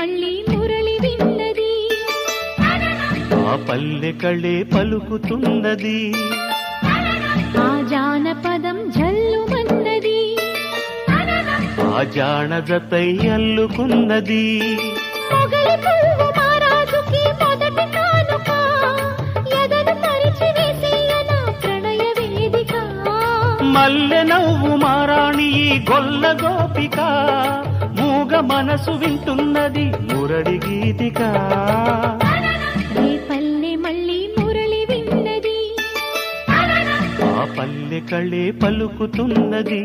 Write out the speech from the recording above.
మళ్ళీ మురళి విన్నది ఆ పల్లె కళే పలుకుతున్నది ఆ జానపదం జల్లుమన్నది ఆ జానజతై అల్లుకున్నది మొగలి పువ్వు మహారాజుకి మొదటి కానుక ఎదను పరిచి వేసేయన ప్రణయ వేదిక మల్లె నవ్వు మారాణి ఈ గొల్ల గోపిక మూగ మనసు వింటున్నది మురళి గీతిక రే పల్లె మళ్ళీ మురళి విన్నది ఆ పల్లె కళే పలుకుతున్నది